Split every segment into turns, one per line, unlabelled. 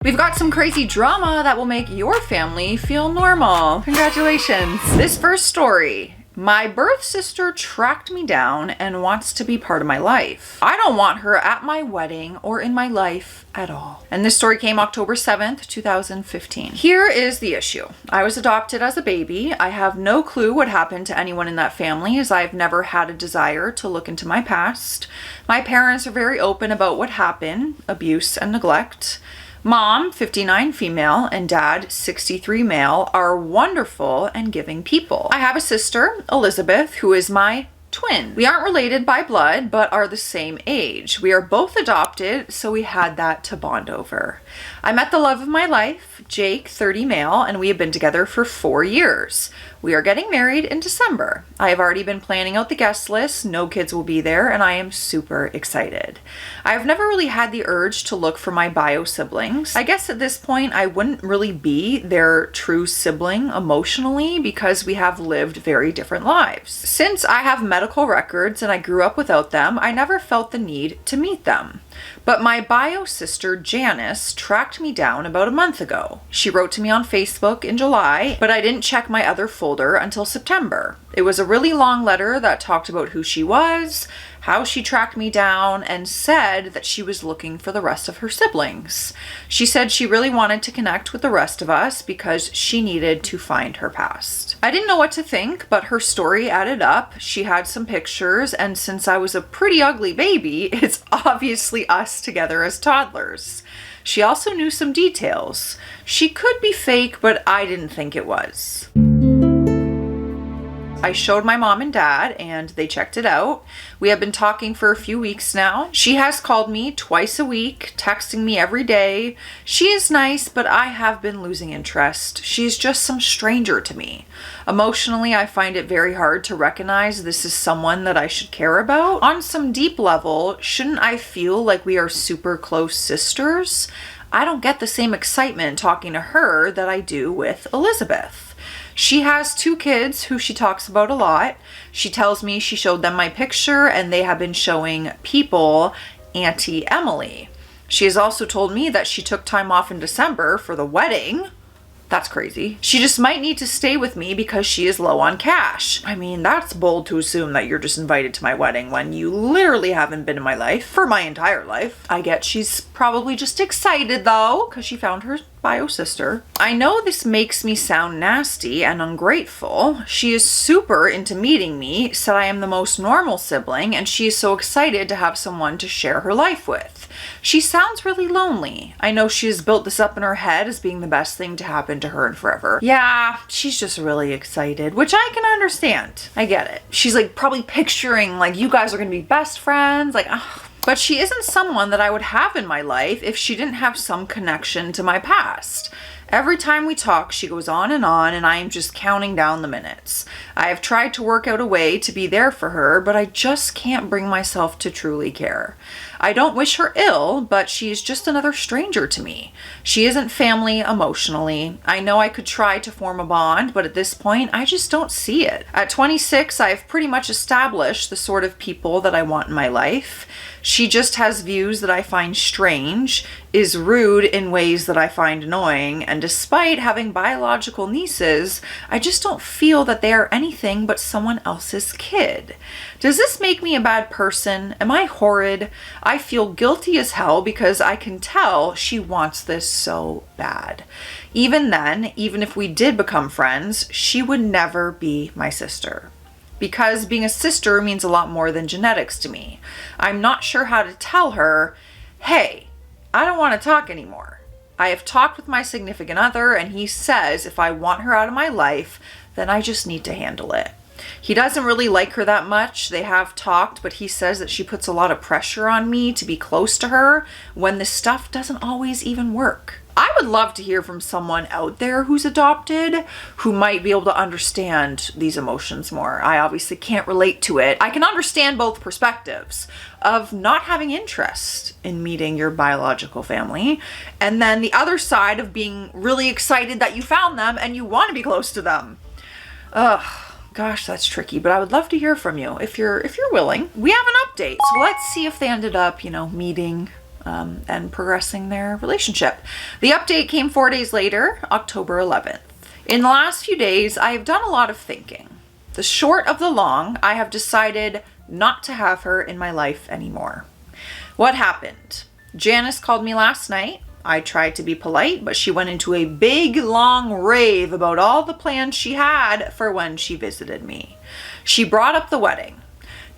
We've got some crazy drama that will make your family feel normal. Congratulations. This first story. My birth sister tracked me down and wants to be part of my life. I don't want her at my wedding or in my life at all. And this story came October 7th, 2015. Here is the issue. I was adopted as a baby. I have no clue what happened to anyone in that family, as I've never had a desire to look into my past. My parents are very open about what happened, abuse and neglect. Mom, 59 female, and dad, 63 male, are wonderful and giving people. I have a sister, Elizabeth, who is my twin. We aren't related by blood, but are the same age. We are both adopted, so we had that to bond over. I met the love of my life, Jake, 30 male, and we have been together for 4 years. We are getting married in December. I have already been planning out the guest list. No kids will be there, and I am super excited. I have never really had the urge to look for my bio siblings. I guess at this point, I wouldn't really be their true sibling emotionally because we have lived very different lives. Since I have medical records and I grew up without them, I never felt the need to meet them. But my bio sister, Janice, tracked me down about a month ago. She wrote to me on Facebook in July, but I didn't check my other folder until September. It was a really long letter that talked about who she was, how she tracked me down, and said that she was looking for the rest of her siblings. She said she really wanted to connect with the rest of us because she needed to find her past. I didn't know what to think, but her story added up. She had some pictures, and since I was a pretty ugly baby, it's obviously us together as toddlers. She also knew some details. She could be fake, but I didn't think it was. I showed my mom and dad and they checked it out. We have been talking for a few weeks now. She has called me twice a week, texting me every day. She is nice, but I have been losing interest. She's just some stranger to me. Emotionally, I find it very hard to recognize this is someone that I should care about. On some deep level, shouldn't I feel like we are super close sisters? I don't get the same excitement talking to her that I do with Elizabeth. She has 2 kids who she talks about a lot. She tells me she showed them my picture and they have been showing people Auntie Emily. She has also told me that she took time off in December for the wedding. That's crazy. She just might need to stay with me because she is low on cash. I mean, that's bold to assume that you're just invited to my wedding when you literally haven't been in my life for my entire life. I get she's probably just excited though, because she found her bio sister. I know this makes me sound nasty and ungrateful. She is super into meeting me, said I am the most normal sibling, and she is so excited to have someone to share her life with. She sounds really lonely. I know she has built this up in her head as being the best thing to happen to her and forever. Yeah, she's just really excited, which I can understand. I get it. She's like probably picturing like you guys are gonna be best friends, like, ugh. But she isn't someone that I would have in my life if she didn't have some connection to my past. Every time we talk, she goes on, and I am just counting down the minutes. I have tried to work out a way to be there for her, but I just can't bring myself to truly care. I don't wish her ill, but she is just another stranger to me. She isn't family emotionally. I know I could try to form a bond, but at this point, I just don't see it. At 26, I have pretty much established the sort of people that I want in my life. She just has views that I find strange, is rude in ways that I find annoying, and despite having biological nieces, I just don't feel that they are anything but someone else's kid. Does this make me a bad person? Am I horrid? I feel guilty as hell because I can tell she wants this so bad. Even then, even if we did become friends, she would never be my sister. Because being a sister means a lot more than genetics to me. I'm not sure how to tell her, hey, I don't want to talk anymore. I have talked with my significant other and he says if I want her out of my life, then I just need to handle it. He doesn't really like her that much. They have talked, but he says that she puts a lot of pressure on me to be close to her when this stuff doesn't always even work. I would love to hear from someone out there who's adopted who might be able to understand these emotions more. I obviously can't relate to it. I can understand both perspectives of not having interest in meeting your biological family, and then the other side of being really excited that you found them and you want to be close to them. Ugh. Gosh, that's tricky, but I would love to hear from you if you're willing. We have an update, so let's see if they ended up, meeting and progressing their relationship. The update came 4 days later, October 11th. In the last few days, I have done a lot of thinking. The short of the long, I have decided not to have her in my life anymore. What happened? Janice called me last night. I tried to be polite, but she went into a big, long rave about all the plans she had for when she visited me. She brought up the wedding.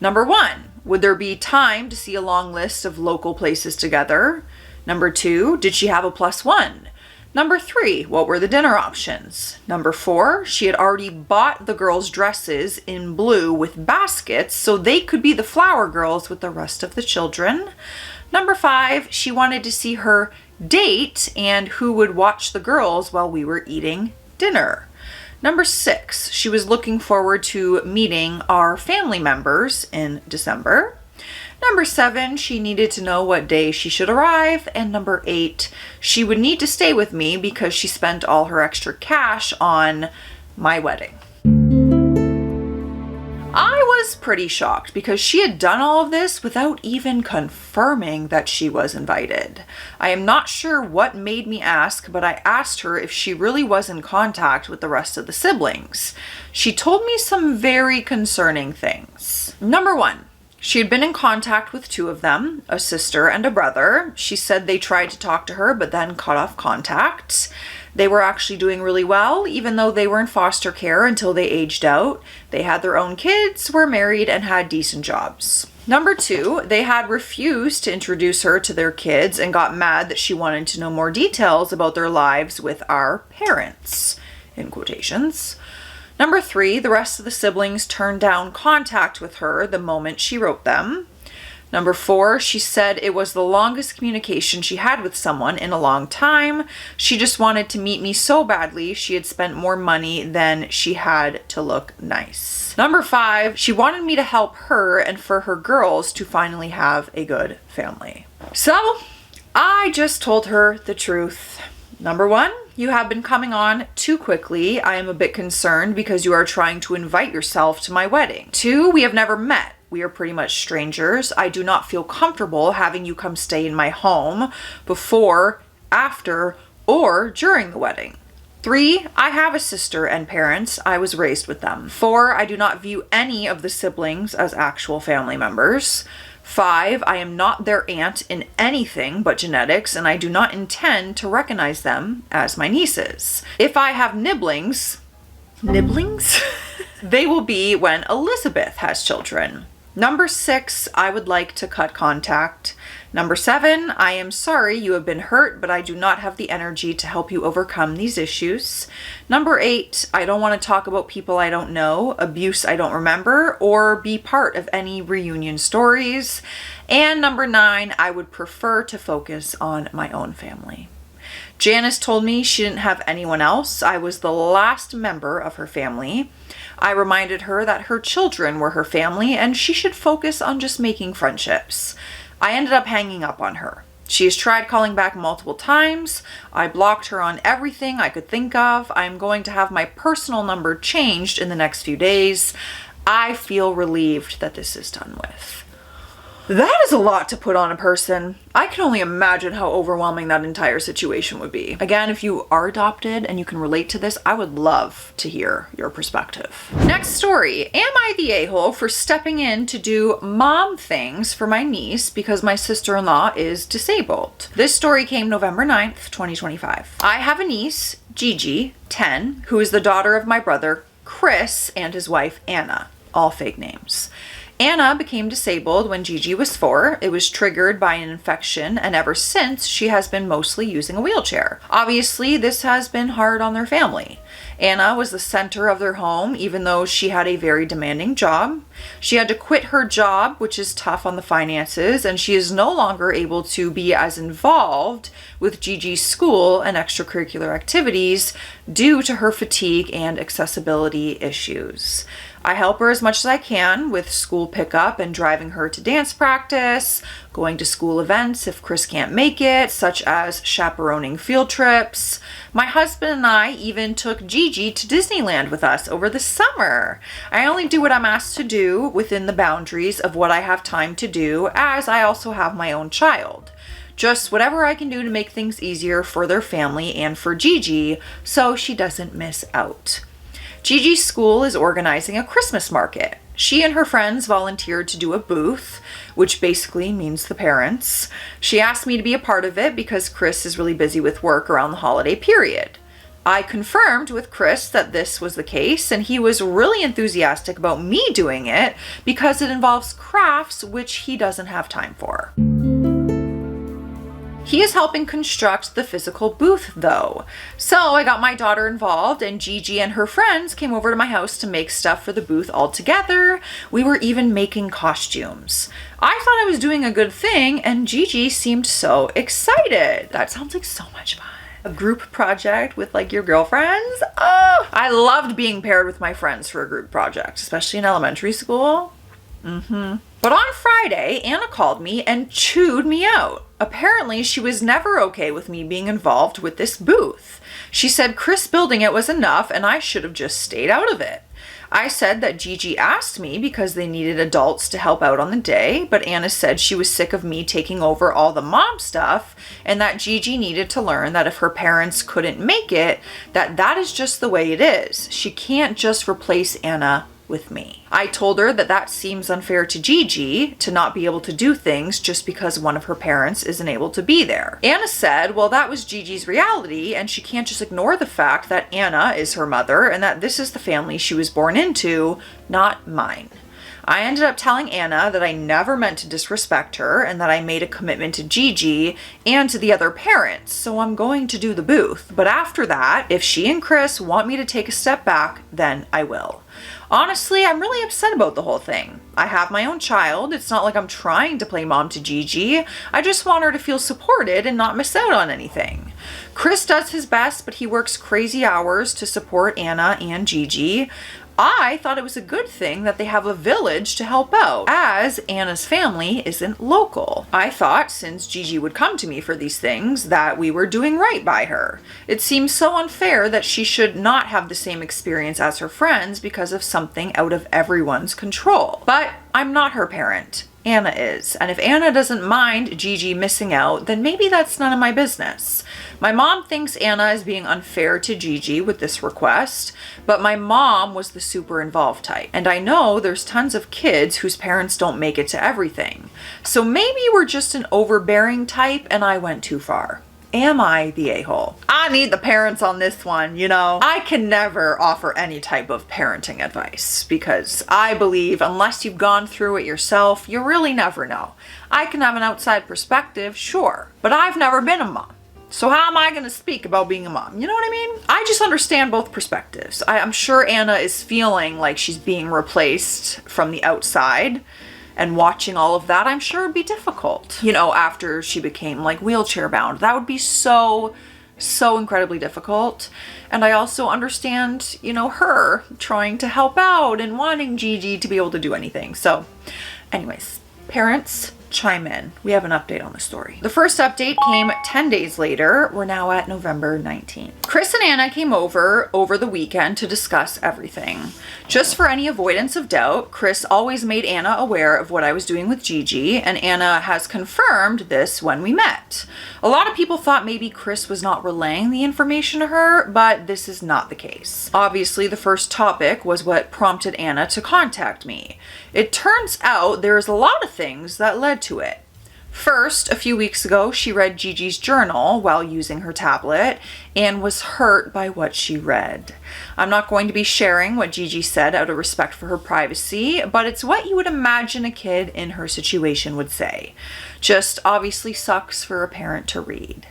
Number 1, would there be time to see a long list of local places together? Number 2, did she have a +1? Number 3, what were the dinner options? Number 4, she had already bought the girls' dresses in blue with baskets so they could be the flower girls with the rest of the children. Number 5, she wanted to see her date and who would watch the girls while we were eating dinner. Number 6, she was looking forward to meeting our family members in December. Number 7, she needed to know what day she should arrive. And number 8, she would need to stay with me because she spent all her extra cash on my wedding. I was pretty shocked because she had done all of this without even confirming that she was invited. I am not sure what made me ask, but I asked her if she really was in contact with the rest of the siblings. She told me some very concerning things. Number 1, she had been in contact with 2 of them, a sister and a brother. She said they tried to talk to her, but then cut off contact. They were actually doing really well, even though they were in foster care until they aged out. They had their own kids, were married, and had decent jobs. Number 2, they had refused to introduce her to their kids and got mad that she wanted to know more details about their lives with our parents, in quotations. Number 3, the rest of the siblings turned down contact with her the moment she wrote them. Number 4, she said it was the longest communication she had with someone in a long time. She just wanted to meet me so badly she had spent more money than she had to look nice. Number 5, she wanted me to help her and for her girls to finally have a good family. So I just told her the truth. Number 1, you have been coming on too quickly. I am a bit concerned because you are trying to invite yourself to my wedding. 2, we have never met. We are pretty much strangers. I do not feel comfortable having you come stay in my home before, after, or during the wedding. 3, I have a sister and parents. I was raised with them. 4, I do not view any of the siblings as actual family members. 5, I am not their aunt in anything but genetics, and I do not intend to recognize them as my nieces. If I have nibblings, they will be when Elizabeth has children. Number 6, I would like to cut contact. Number 7, I am sorry you have been hurt, but I do not have the energy to help you overcome these issues. Number 8, I don't want to talk about people I don't know, abuse I don't remember, or be part of any reunion stories. And number 9, I would prefer to focus on my own family. Janice told me she didn't have anyone else. I was the last member of her family. I reminded her that her children were her family and she should focus on just making friendships. I ended up hanging up on her. She has tried calling back multiple times. I blocked her on everything I could think of. I am going to have my personal number changed in the next few days. I feel relieved that this is done with. That is a lot to put on a person. I can only imagine how overwhelming that entire situation would be. Again, if you are adopted and you can relate to this, I would love to hear your perspective. Next story. Am I the a-hole for stepping in to do mom things for my niece because my sister-in-law is disabled? This story came November 9th, 2025. I have a niece, Gigi, 10, who is the daughter of my brother, Chris, and his wife, Anna. All fake names. Anna became disabled when Gigi was 4. It was triggered by an infection, and ever since, she has been mostly using a wheelchair. Obviously, this has been hard on their family. Anna was the center of their home, even though she had a very demanding job. She had to quit her job, which is tough on the finances, and she is no longer able to be as involved with Gigi's school and extracurricular activities due to her fatigue and accessibility issues. I help her as much as I can with school pickup and driving her to dance practice, going to school events if Chris can't make it, such as chaperoning field trips. My husband and I even took Gigi to Disneyland with us over the summer. I only do what I'm asked to do within the boundaries of what I have time to do, as I also have my own child. Just whatever I can do to make things easier for their family and for Gigi so she doesn't miss out. Gigi's school is organizing a Christmas market. She and her friends volunteered to do a booth, which basically means the parents. She asked me to be a part of it because Chris is really busy with work around the holiday period. I confirmed with Chris that this was the case, and he was really enthusiastic about me doing it because it involves crafts, which he doesn't have time for. He is helping construct the physical booth though. So I got my daughter involved, and Gigi and her friends came over to my house to make stuff for the booth all together. We were even making costumes. I thought I was doing a good thing, and Gigi seemed so excited. That sounds like so much fun. A group project with like your girlfriends? Oh, I loved being paired with my friends for a group project, especially in elementary school. But on Friday, Anna called me and chewed me out. Apparently, she was never okay with me being involved with this booth. She said Chris building it was enough and I should have just stayed out of it. I said that Gigi asked me because they needed adults to help out on the day, but Anna said she was sick of me taking over all the mom stuff and that Gigi needed to learn that if her parents couldn't make it, that is just the way it is. She can't just replace Anna with me. I told her that seems unfair to Gigi to not be able to do things just because one of her parents isn't able to be there. Anna said, well, that was Gigi's reality and she can't just ignore the fact that Anna is her mother and that this is the family she was born into, not mine. I ended up telling Anna that I never meant to disrespect her and that I made a commitment to Gigi and to the other parents, so I'm going to do the booth. But after that, if she and Chris want me to take a step back, then I will. Honestly, I'm really upset about the whole thing. I have my own child. It's not like I'm trying to play mom to Gigi. I just want her to feel supported and not miss out on anything. Chris does his best, but he works crazy hours to support Anna and Gigi. I thought it was a good thing that they have a village to help out, as Anna's family isn't local. I thought since Gigi would come to me for these things that we were doing right by her. It seems so unfair that she should not have the same experience as her friends because of something out of everyone's control. But I'm not her parent. Anna is. And if Anna doesn't mind Gigi missing out, then maybe that's none of my business. My mom thinks Anna is being unfair to Gigi with this request, but my mom was the super involved type. And I know there's tons of kids whose parents don't make it to everything. So maybe we're just an overbearing type and I went too far. Am I the a-hole? I need the parents on this one, you know? I can never offer any type of parenting advice because I believe unless you've gone through it yourself, you really never know. I can have an outside perspective, sure, but I've never been a mom. So how am I going to speak about being a mom? You know what I mean? I just understand both perspectives. I'm sure Anna is feeling like she's being replaced from the outside. And watching all of that, I'm sure it'd be difficult. You know, after she became like wheelchair bound, that would be so incredibly difficult. And I also understand, you know, her trying to help out and wanting Gigi to be able to do anything. So anyways, parents, chime in. We have an update on the story. The first update came 10 days later. We're now at November 19th. Chris and Anna came over the weekend to discuss everything. Just for any avoidance of doubt, Chris always made Anna aware of what I was doing with Gigi, and Anna has confirmed this when we met. A lot of people thought maybe Chris was not relaying the information to her, but this is not the case. Obviously, the first topic was what prompted Anna to contact me. It turns out there's a lot of things that led to it. First, a few weeks ago, she read Gigi's journal while using her tablet and was hurt by what she read. I'm not going to be sharing what Gigi said out of respect for her privacy, but it's what you would imagine a kid in her situation would say. Just obviously sucks for a parent to read.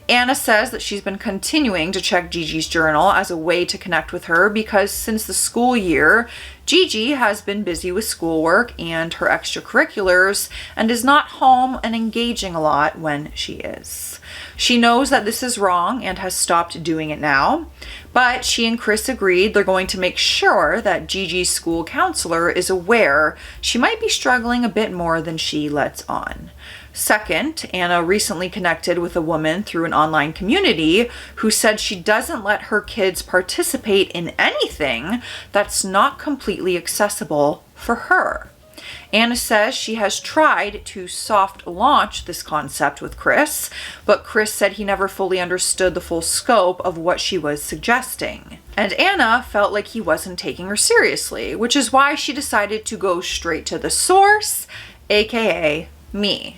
Anna says that she's been continuing to check Gigi's journal as a way to connect with her because since the school year, Gigi has been busy with schoolwork and her extracurriculars and is not home and engaging a lot when she is. She knows that this is wrong and has stopped doing it now, but she and Chris agreed they're going to make sure that Gigi's school counselor is aware she might be struggling a bit more than she lets on. Second, Anna recently connected with a woman through an online community who said she doesn't let her kids participate in anything that's not completely accessible for her. Anna says she has tried to soft launch this concept with Chris, but Chris said he never fully understood the full scope of what she was suggesting. And Anna felt like he wasn't taking her seriously, which is why she decided to go straight to the source, aka me.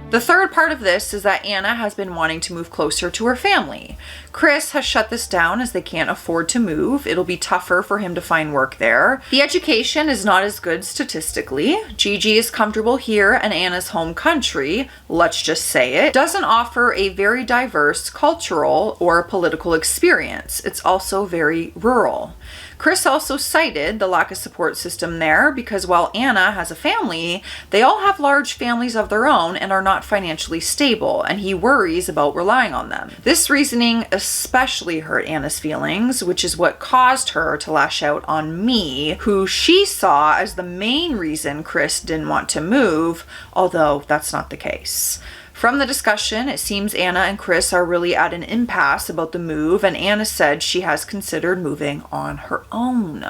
The third part of this is that Anna has been wanting to move closer to her family. Chris has shut this down as they can't afford to move. It'll be tougher for him to find work there. The education is not as good statistically. Gigi is comfortable here, and Anna's home country, let's just say it, doesn't offer a very diverse cultural or political experience. It's also very rural. Chris also cited the lack of support system there because while Anna has a family, they all have large families of their own and are not financially stable, and he worries about relying on them. This reasoning especially hurt Anna's feelings, which is what caused her to lash out on me, who she saw as the main reason Chris didn't want to move, although that's not the case. From the discussion, it seems Anna and Chris are really at an impasse about the move, and Anna said she has considered moving on her own.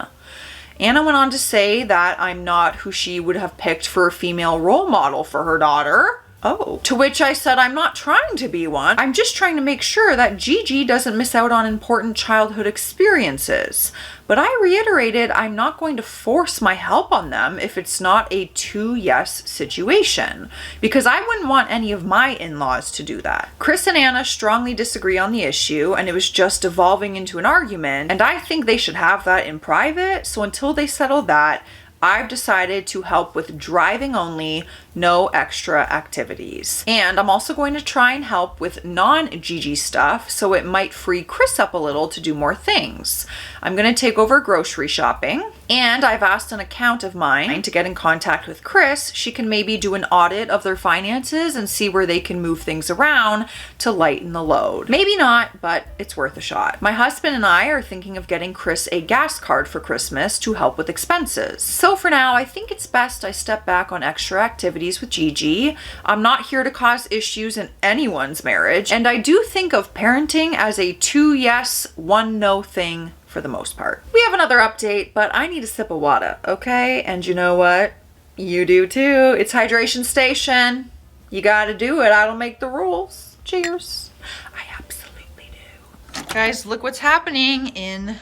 Anna went on to say that I'm not who she would have picked for a female role model for her daughter. Oh. To which I said, I'm not trying to be one. I'm just trying to make sure that Gigi doesn't miss out on important childhood experiences. But I reiterated I'm not going to force my help on them if it's not a 2-yes situation, because I wouldn't want any of my in-laws to do that. Chris and Anna strongly disagree on the issue, and it was just evolving into an argument, and I think they should have that in private, so until they settle that, I've decided to help with driving only, no extra activities. And I'm also going to try and help with non-Gigi stuff, so it might free Chris up a little to do more things. I'm going to take over grocery shopping, and I've asked an account of mine to get in contact with Chris. She can maybe do an audit of their finances and see where they can move things around to lighten the load. Maybe not, but it's worth a shot. My husband and I are thinking of getting Chris a gas card for Christmas to help with expenses. So for now, I think it's best I step back on extra activities with Gigi. I'm not here to cause issues in anyone's marriage, and I do think of parenting as a 2 yes, 1 no thing for the most part. We have another update, but I need a sip of water, okay? And you know what? You do too. It's hydration station. You gotta do it. I don't make the rules. Cheers. I absolutely do. Guys, look what's happening in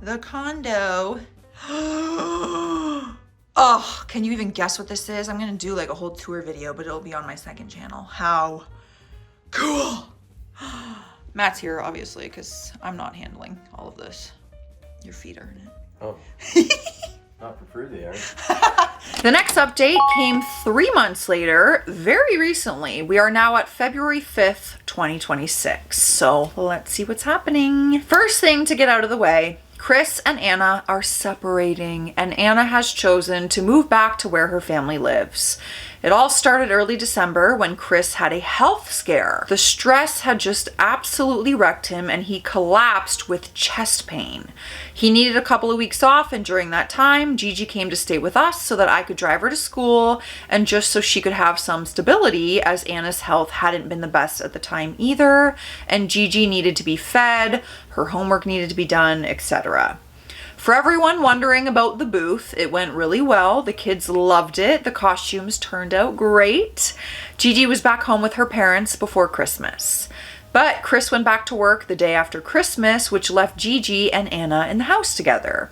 the condo. Oh, can you even guess what this is? I'm gonna do like a whole tour video, but it'll be on my second channel. How cool. Matt's here, obviously, because I'm not handling all of this. Your feet are in it.
Oh. Not for free, they are.
The next update came 3 months later, very recently. We are now at February 5th, 2026. So let's see what's happening. First thing to get out of the way, Chris and Anna are separating, and Anna has chosen to move back to where her family lives. It all started early December when Chris had a health scare. The stress had just absolutely wrecked him, and he collapsed with chest pain. He needed a couple of weeks off, and during that time, Gigi came to stay with us so that I could drive her to school and just so she could have some stability, as Anna's health hadn't been the best at the time either, and Gigi needed to be fed, her homework needed to be done, etc. For everyone wondering about the booth, it went really well. The kids loved it. The costumes turned out great. Gigi was back home with her parents before Christmas. But Chris went back to work the day after Christmas, which left Gigi and Anna in the house together.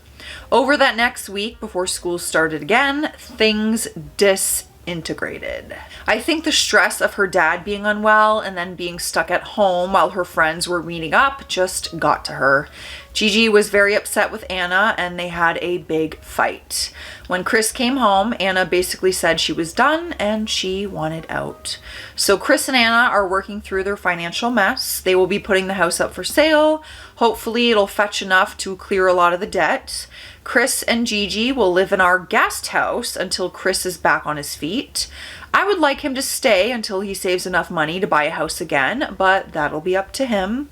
Over that next week, before school started again, things disintegrated. I think the stress of her dad being unwell and then being stuck at home while her friends were meeting up just got to her. Gigi was very upset with Anna, and they had a big fight. When Chris came home, Anna basically said she was done and she wanted out. So Chris and Anna are working through their financial mess. They will be putting the house up for sale. Hopefully it'll fetch enough to clear a lot of the debt. Chris and Gigi will live in our guest house until Chris is back on his feet. I would like him to stay until he saves enough money to buy a house again, but that'll be up to him.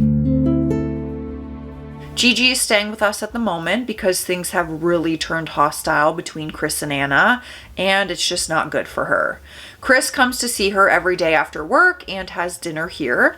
Gigi is staying with us at the moment because things have really turned hostile between Chris and Anna, and it's just not good for her. Chris comes to see her every day after work and has dinner here.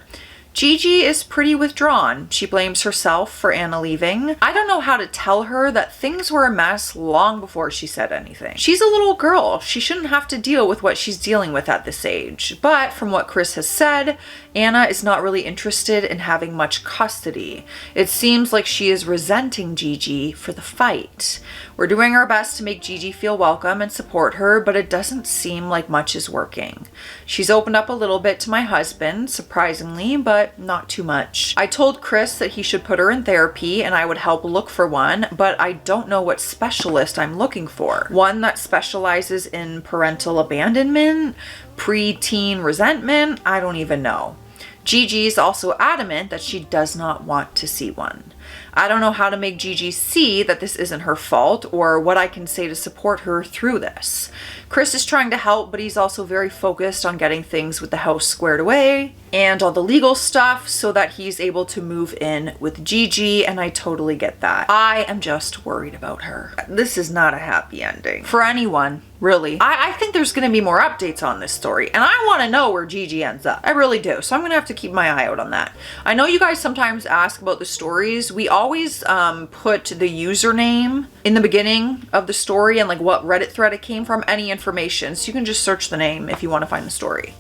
Gigi is pretty withdrawn. She blames herself for Anna leaving. I don't know how to tell her that things were a mess long before she said anything. She's a little girl. She shouldn't have to deal with what she's dealing with at this age. But from what Chris has said, Anna is not really interested in having much custody. It seems like she is resenting Gigi for the fight. We're doing our best to make Gigi feel welcome and support her, but it doesn't seem like much is working. She's opened up a little bit to my husband, surprisingly, but not too much. I told Chris that he should put her in therapy and I would help look for one, but I don't know what specialist I'm looking for. One that specializes in parental abandonment, pre-teen resentment, I don't even know. Gigi's also adamant that she does not want to see one. I don't know how to make Gigi see that this isn't her fault or what I can say to support her through this. Chris is trying to help, but he's also very focused on getting things with the house squared away and all the legal stuff so that he's able to move in with Gigi, and I totally get that. I am just worried about her. This is not a happy ending for anyone, really. I think there's going to be more updates on this story, and I want to know where Gigi ends up. I really do, so I'm going to have to keep my eye out on that. I know you guys sometimes ask about the stories. We always put the username in the beginning of the story and like what Reddit thread it came from, any information, so you can just search the name if you want to find the story.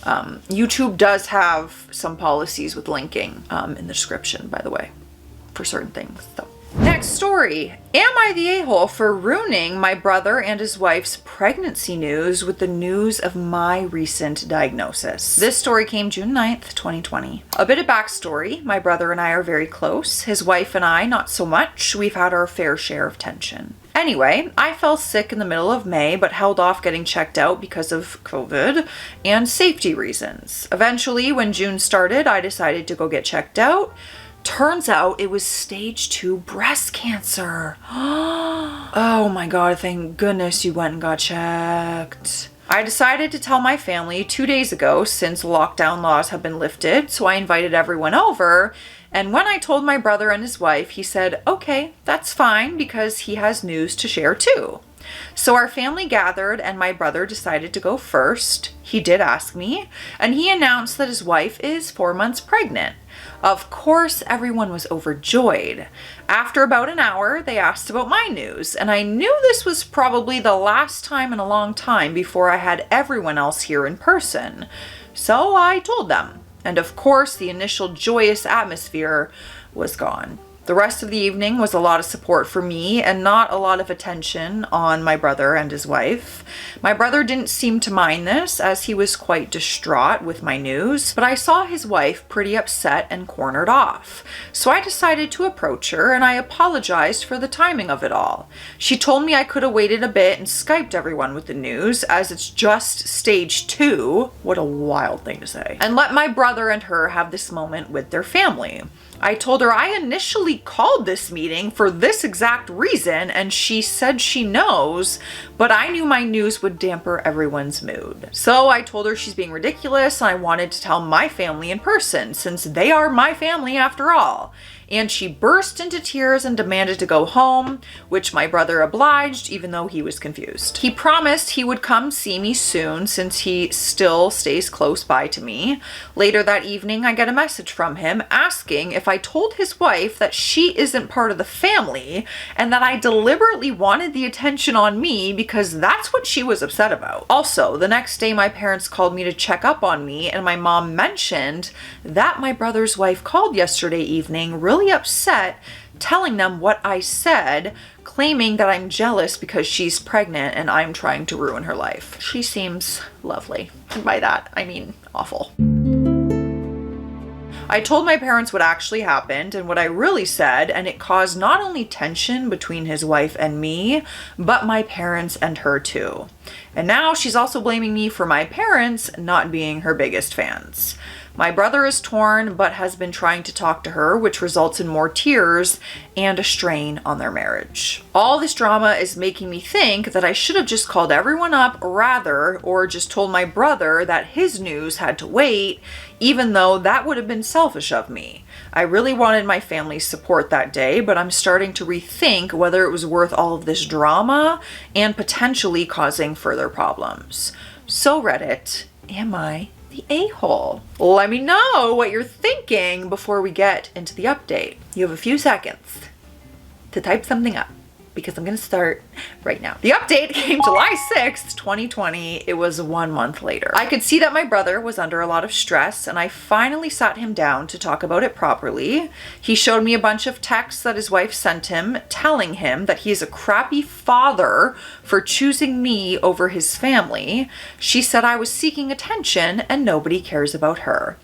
YouTube does have some policies with linking in the description, by the way, for certain things. So. Next story. Am I the a-hole for ruining my brother and his wife's pregnancy news with the news of my recent diagnosis? This story came June 9th, 2020. A bit of backstory. My brother and I are very close. His wife and I, not so much. We've had our fair share of tension. Anyway, I fell sick in the middle of May, but held off getting checked out because of COVID and safety reasons. Eventually, when June started, I decided to go get checked out. Turns out it was stage 2 breast cancer. Oh my God, thank goodness you went and got checked. I decided to tell my family 2 days ago since lockdown laws have been lifted, so I invited everyone over. And when I told my brother and his wife, he said, okay, that's fine because he has news to share too. So our family gathered and my brother decided to go first. He did ask me, and he announced that his wife is 4 months pregnant. Of course, everyone was overjoyed. After about an hour, they asked about my news, and I knew this was probably the last time in a long time before I had everyone else here in person. So I told them, and of course, the initial joyous atmosphere was gone. The rest of the evening was a lot of support for me and not a lot of attention on my brother and his wife. My brother didn't seem to mind this as he was quite distraught with my news, but I saw his wife pretty upset and cornered off. So I decided to approach her and I apologized for the timing of it all. She told me I could have waited a bit and Skyped everyone with the news as it's just stage 2. What a wild thing to say. And let my brother and her have this moment with their family. I told her I initially called this meeting for this exact reason, and she said she knows, but I knew my news would damper everyone's mood. So I told her she's being ridiculous, and I wanted to tell my family in person, since they are my family after all. And she burst into tears and demanded to go home, which my brother obliged, even though he was confused. He promised he would come see me soon since he still stays close by to me. Later that evening, I get a message from him asking if I told his wife that she isn't part of the family and that I deliberately wanted the attention on me because that's what she was upset about. Also, the next day, my parents called me to check up on me, and my mom mentioned that my brother's wife called yesterday evening really upset, telling them what I said, claiming that I'm jealous because she's pregnant and I'm trying to ruin her life. She seems lovely. And by that, I mean awful. I told my parents what actually happened and what I really said, and it caused not only tension between his wife and me, but my parents and her too. And now she's also blaming me for my parents not being her biggest fans. My brother is torn, but has been trying to talk to her, which results in more tears and a strain on their marriage. All this drama is making me think that I should have just called everyone up rather, or just told my brother that his news had to wait, even though that would have been selfish of me. I really wanted my family's support that day, but I'm starting to rethink whether it was worth all of this drama and potentially causing further problems. So Reddit, am I the a-hole? Let me know what you're thinking before we get into the update. You have a few seconds to type something up, because I'm gonna start right now. The update came July 6th, 2020. It was 1 month later. I could see that my brother was under a lot of stress, and I finally sat him down to talk about it properly. He showed me a bunch of texts that his wife sent him telling him that he is a crappy father for choosing me over his family. She said I was seeking attention and nobody cares about her.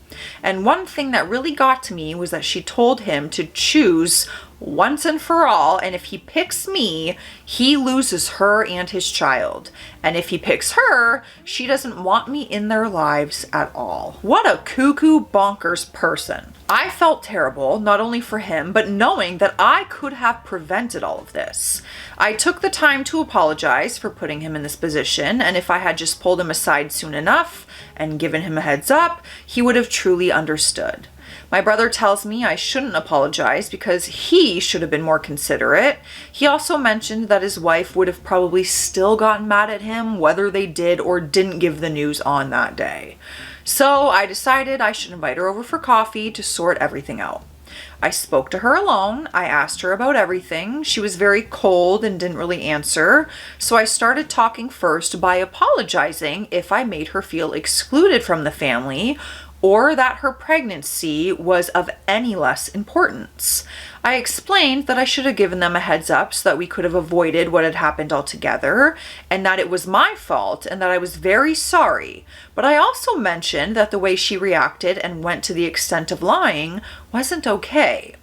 And one thing that really got to me was that she told him to choose once and for all, and if he picks me, he loses her and his child. And if he picks her, she doesn't want me in their lives at all. What a cuckoo bonkers person. I felt terrible, not only for him, but knowing that I could have prevented all of this. I took the time to apologize for putting him in this position, and if I had just pulled him aside soon enough and given him a heads up, he would have truly understood. My brother tells me I shouldn't apologize because he should have been more considerate. He also mentioned that his wife would have probably still gotten mad at him whether they did or didn't give the news on that day. So I decided I should invite her over for coffee to sort everything out. I spoke to her alone. I asked her about everything. She was very cold and didn't really answer. So I started talking first by apologizing if I made her feel excluded from the family or that her pregnancy was of any less importance. I explained that I should have given them a heads up so that we could have avoided what had happened altogether, and that it was my fault and that I was very sorry. But I also mentioned that the way she reacted and went to the extent of lying wasn't okay.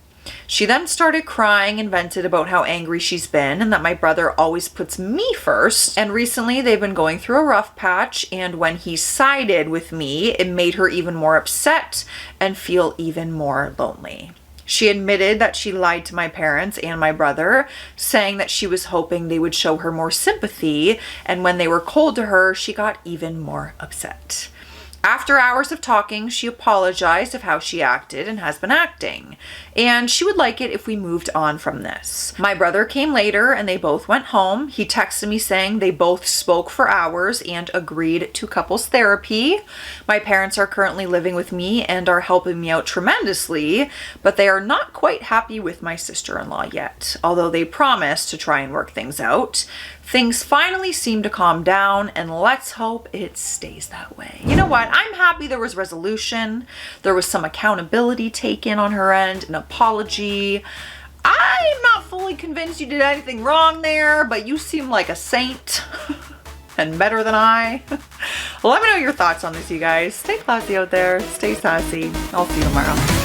She then started crying and vented about how angry she's been and that my brother always puts me first. And recently they've been going through a rough patch, and when he sided with me, it made her even more upset and feel even more lonely. She admitted that she lied to my parents and my brother, saying that she was hoping they would show her more sympathy, and when they were cold to her, she got even more upset. After hours of talking, she apologized of how she acted and has been acting, and she would like it if we moved on from this. My brother came later and they both went home. He texted me saying they both spoke for hours and agreed to couples therapy. My parents are currently living with me and are helping me out tremendously, but they are not quite happy with my sister-in-law yet, although they promised to try and work things out. Things finally seem to calm down, and let's hope it stays that way. You know what? I'm happy there was resolution. There was some accountability taken on her end, an apology. I'm not fully convinced you did anything wrong there, but you seem like a saint and better than I. Let me know your thoughts on this, you guys. Stay classy out there. Stay sassy. I'll see you tomorrow.